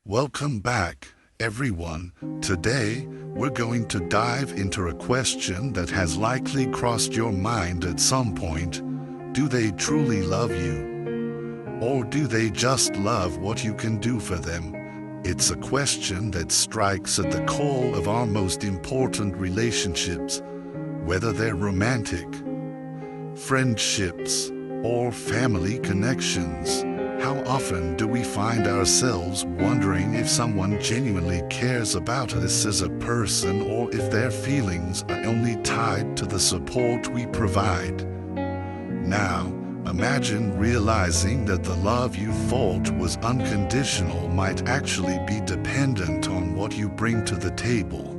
Welcome back, everyone. Today, we're going to dive into a question that has likely crossed your mind at some point. Do they truly love you? Or do they just love what you can do for them? It's a question that strikes at the core of our most important relationships, whether they're romantic, friendships, or family connections. How often do we find ourselves wondering if someone genuinely cares about us as a person or if their feelings are only tied to the support we provide? Now, imagine realizing that the love you thought was unconditional might actually be dependent on what you bring to the table.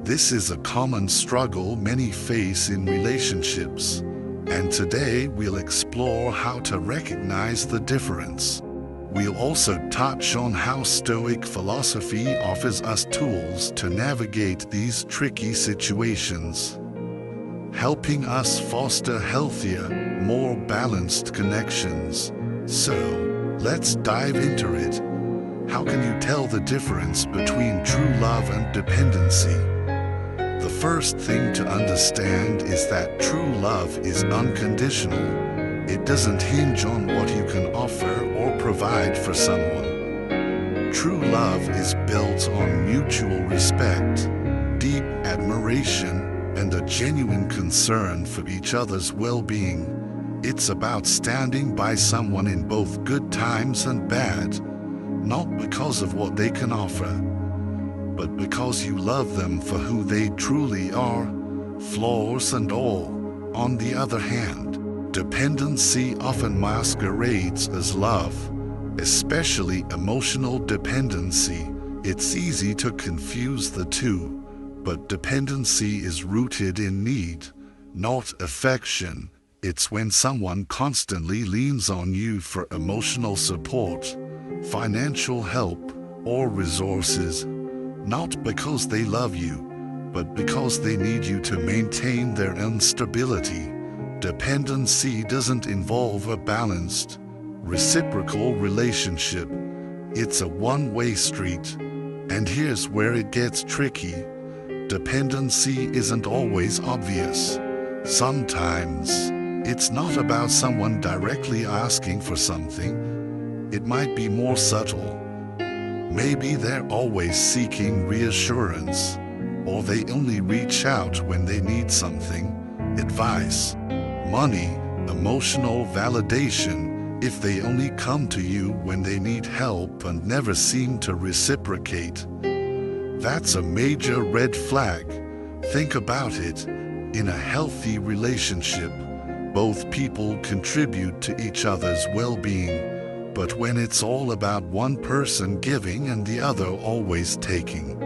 This is a common struggle many face in relationships. And today we'll explore how to recognize the difference. We'll also touch on how Stoic philosophy offers us tools to navigate these tricky situations, helping us foster healthier, more balanced connections. So, let's dive into it. How can you tell the difference between true love and dependency? The first thing to understand is that true love is unconditional. It doesn't hinge on what you can offer or provide for someone. True love is built on mutual respect, deep admiration, and a genuine concern for each other's well-being. It's about standing by someone in both good times and bad, not because of what they can offer, but because you love them for who they truly are, flaws and all. On the other hand, dependency often masquerades as love, especially emotional dependency. It's easy to confuse the two, but dependency is rooted in need, not affection. It's when someone constantly leans on you for emotional support, financial help, or resources, not because they love you, but because they need you to maintain their own stability. Dependency doesn't involve a balanced, reciprocal relationship. It's a one-way street. And here's where it gets tricky. Dependency isn't always obvious. Sometimes, it's not about someone directly asking for something. It might be more subtle. Maybe they're always seeking reassurance, or they only reach out when they need something, advice, money, emotional validation. If they only come to you when they need help and never seem to reciprocate, that's a major red flag. Think about it. In a healthy relationship, both people contribute to each other's well-being. But when it's all about one person giving and the other always taking,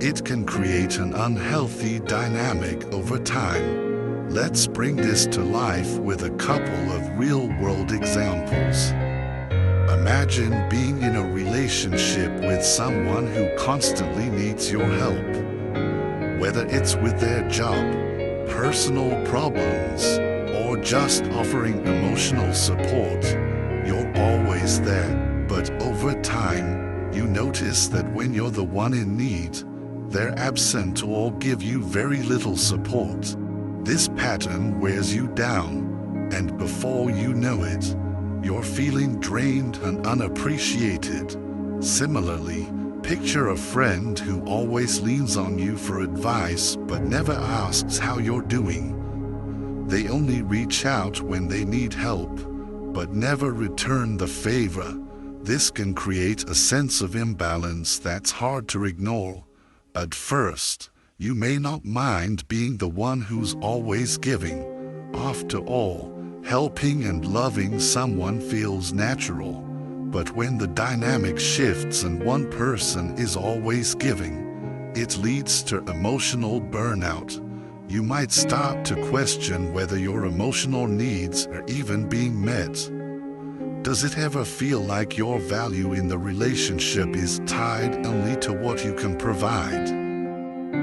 it can create an unhealthy dynamic over time. Let's bring this to life with a couple of real-world examples. Imagine being in a relationship with someone who constantly needs your help, whether it's with their job, personal problems, or just offering emotional support. You're always there, but over time, you notice that when you're the one in need, they're absent or give you very little support. This pattern wears you down, and before you know it, you're feeling drained and unappreciated. Similarly, picture a friend who always leans on you for advice but never asks how you're doing. They only reach out when they need help, but never return the favor. This can create a sense of imbalance that's hard to ignore. At first, you may not mind being the one who's always giving. After all, helping and loving someone feels natural. But when the dynamic shifts and one person is always giving, it leads to emotional burnout. You might start to question whether your emotional needs are even being met. Does it ever feel like your value in the relationship is tied only to what you can provide?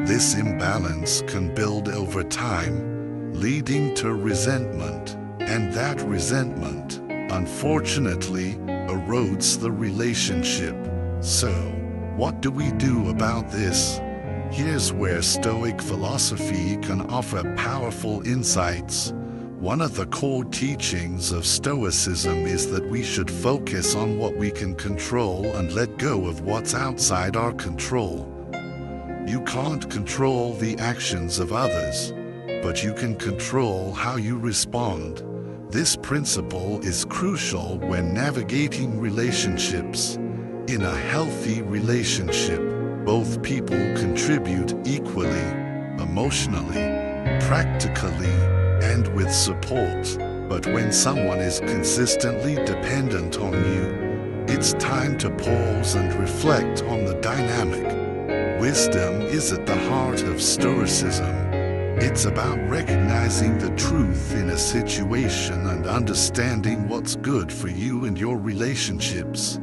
This imbalance can build over time, leading to resentment, and that resentment, unfortunately, erodes the relationship. So, what do we do about this? Here's where Stoic philosophy can offer powerful insights. One of the core teachings of Stoicism is that we should focus on what we can control and let go of what's outside our control. You can't control the actions of others, but you can control how you respond. This principle is crucial when navigating relationships. In a healthy relationship, both people contribute equally, emotionally, practically, and with support. But when someone is consistently dependent on you, it's time to pause and reflect on the dynamic. Wisdom is at the heart of Stoicism. It's about recognizing the truth in a situation and understanding what's good for you and your relationships.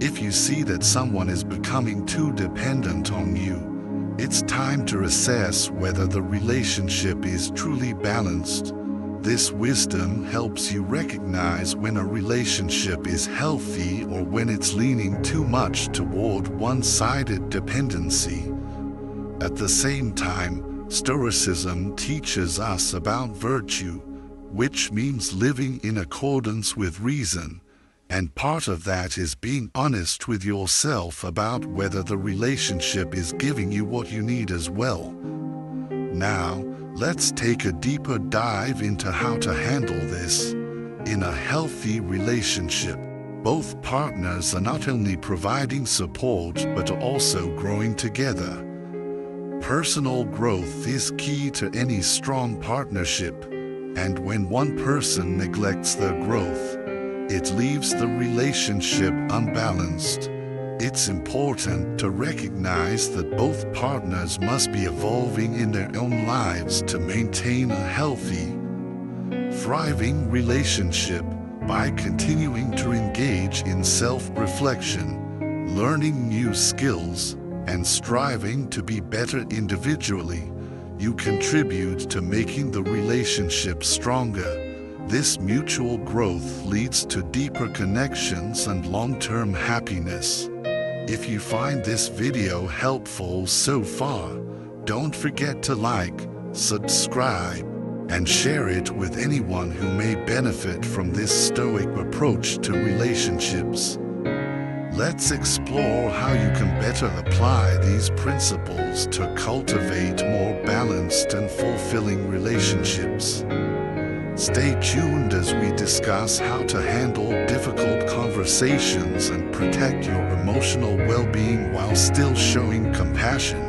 If you see that someone is becoming too dependent on you, it's time to assess whether the relationship is truly balanced. This wisdom helps you recognize when a relationship is healthy or when it's leaning too much toward one-sided dependency. At the same time, Stoicism teaches us about virtue, which means living in accordance with reason. And part of that is being honest with yourself about whether the relationship is giving you what you need as well. Now, let's take a deeper dive into how to handle this. In a healthy relationship, both partners are not only providing support but are also growing together. Personal growth is key to any strong partnership, and when one person neglects their growth, it leaves the relationship unbalanced. It's important to recognize that both partners must be evolving in their own lives to maintain a healthy, thriving relationship. By continuing to engage in self-reflection, learning new skills, and striving to be better individually, you contribute to making the relationship stronger. This mutual growth leads to deeper connections and long-term happiness. If you find this video helpful so far, don't forget to like, subscribe, and share it with anyone who may benefit from this Stoic approach to relationships. Let's explore how you can better apply these principles to cultivate more balanced and fulfilling relationships. Stay tuned as we discuss how to handle difficult conversations and protect your emotional well-being while still showing compassion.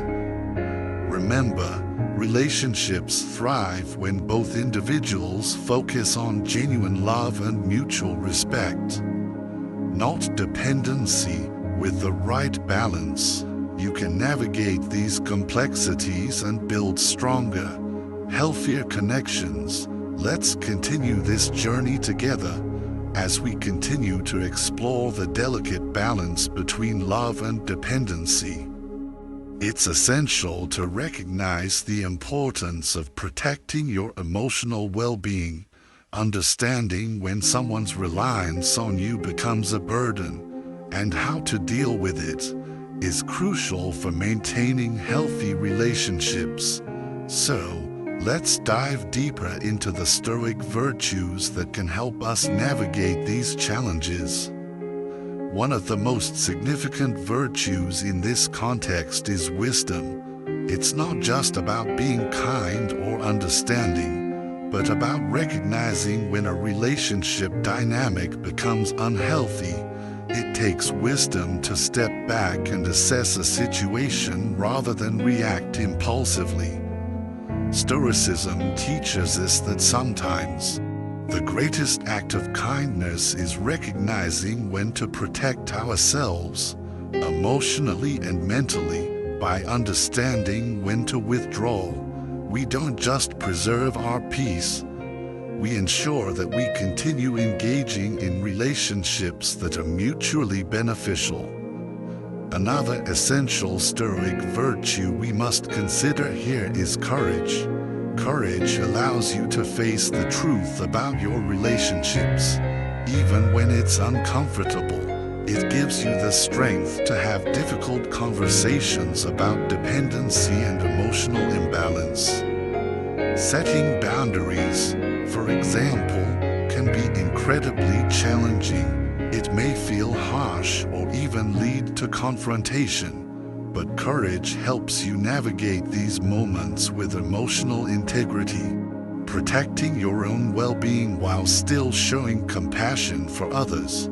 Remember, relationships thrive when both individuals focus on genuine love and mutual respect, not dependency. With the right balance, you can navigate these complexities and build stronger, healthier connections. Let's continue this journey together as we continue to explore the delicate balance between love and dependency. It's essential to recognize the importance of protecting your emotional well-being. Understanding when someone's reliance on you becomes a burden and how to deal with it is crucial for maintaining healthy relationships. So, let's dive deeper into the Stoic virtues that can help us navigate these challenges. One of the most significant virtues in this context is wisdom. It's not just about being kind or understanding, but about recognizing when a relationship dynamic becomes unhealthy. It takes wisdom to step back and assess a situation rather than react impulsively. Stoicism teaches us that sometimes the greatest act of kindness is recognizing when to protect ourselves, emotionally and mentally. By understanding when to withdraw, we don't just preserve our peace, we ensure that we continue engaging in relationships that are mutually beneficial. Another essential Stoic virtue we must consider here is courage. Courage allows you to face the truth about your relationships, even when it's uncomfortable. It gives you the strength to have difficult conversations about dependency and emotional imbalance. Setting boundaries, for example, can be incredibly challenging. It may feel harsh or even lead to confrontation, but courage helps you navigate these moments with emotional integrity, protecting your own well-being while still showing compassion for others.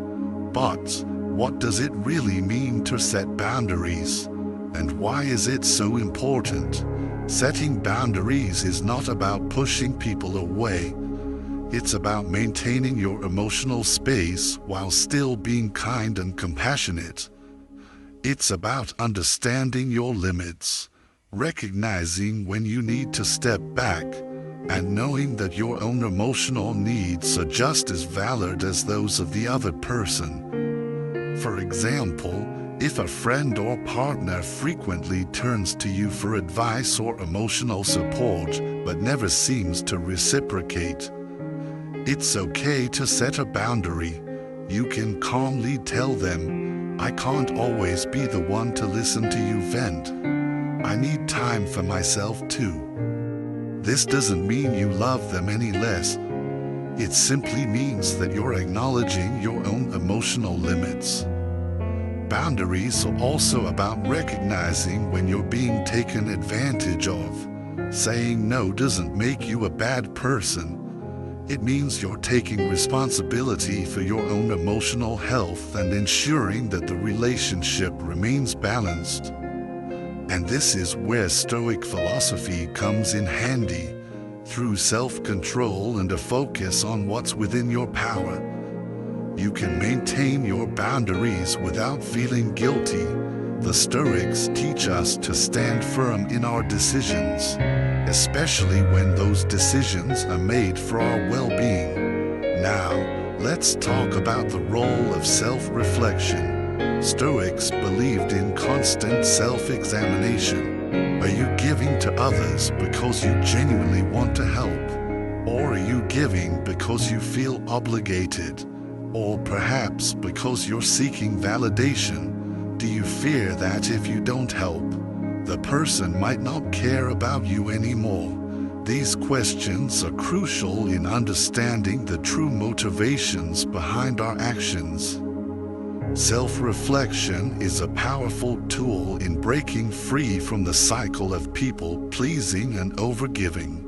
But what does it really mean to set boundaries? And why is it so important? Setting boundaries is not about pushing people away. It's about maintaining your emotional space while still being kind and compassionate. It's about understanding your limits, recognizing when you need to step back, and knowing that your own emotional needs are just as valid as those of the other person. For example, if a friend or partner frequently turns to you for advice or emotional support but never seems to reciprocate, it's okay to set a boundary. You can calmly tell them, "I can't always be the one to listen to you vent. I need time for myself too." This doesn't mean you love them any less. It simply means that you're acknowledging your own emotional limits. Boundaries are also about recognizing when you're being taken advantage of. Saying no doesn't make you a bad person. It means you're taking responsibility for your own emotional health and ensuring that the relationship remains balanced. And this is where Stoic philosophy comes in handy. Through self-control and a focus on what's within your power, you can maintain your boundaries without feeling guilty. The Stoics teach us to stand firm in our decisions, especially when those decisions are made for our well-being. Now, let's talk about the role of self-reflection. Stoics believed in constant self-examination. Are you giving to others because you genuinely want to help? Or are you giving because you feel obligated? Or perhaps because you're seeking validation? Do you fear that if you don't help, the person might not care about you anymore? These questions are crucial in understanding the true motivations behind our actions. Self-reflection is a powerful tool in breaking free from the cycle of people-pleasing and overgiving.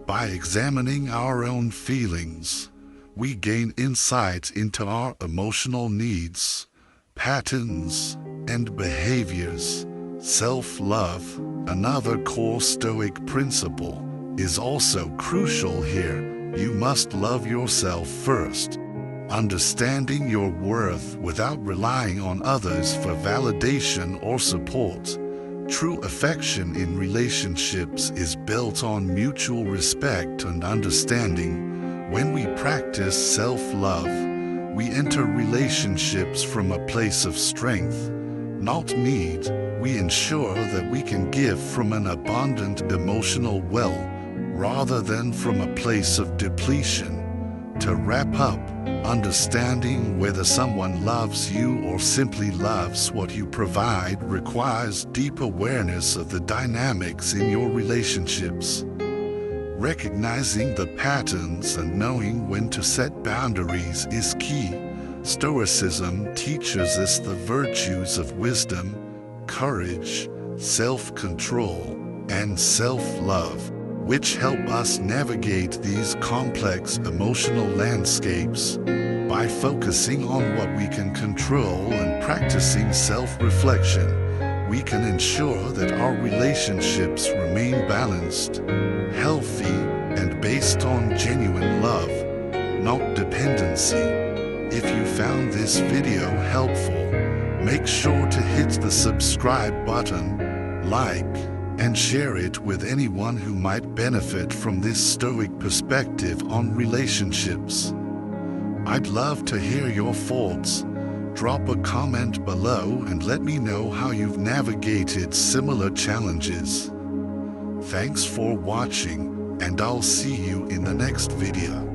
By examining our own feelings, we gain insight into our emotional needs, patterns, and behaviors. Self-love, another core Stoic principle, is also crucial here. You must love yourself first. Understanding your worth without relying on others for validation or support. True affection in relationships is built on mutual respect and understanding. When we practice self-love, we enter relationships from a place of strength, not need. We ensure that we can give from an abundant emotional well, rather than from a place of depletion. To wrap up, understanding whether someone loves you or simply loves what you provide requires deep awareness of the dynamics in your relationships. Recognizing the patterns and knowing when to set boundaries is key. Stoicism teaches us the virtues of wisdom, courage, self-control, and self-love, which help us navigate these complex emotional landscapes. By focusing on what we can control and practicing self-reflection, we can ensure that our relationships remain balanced, healthy, and based on genuine love, not dependency. If you found this video helpful, make sure to hit the subscribe button, like, and share it with anyone who might benefit from this Stoic perspective on relationships. I'd love to hear your thoughts. Drop a comment below and let me know how you've navigated similar challenges. Thanks for watching, and I'll see you in the next video.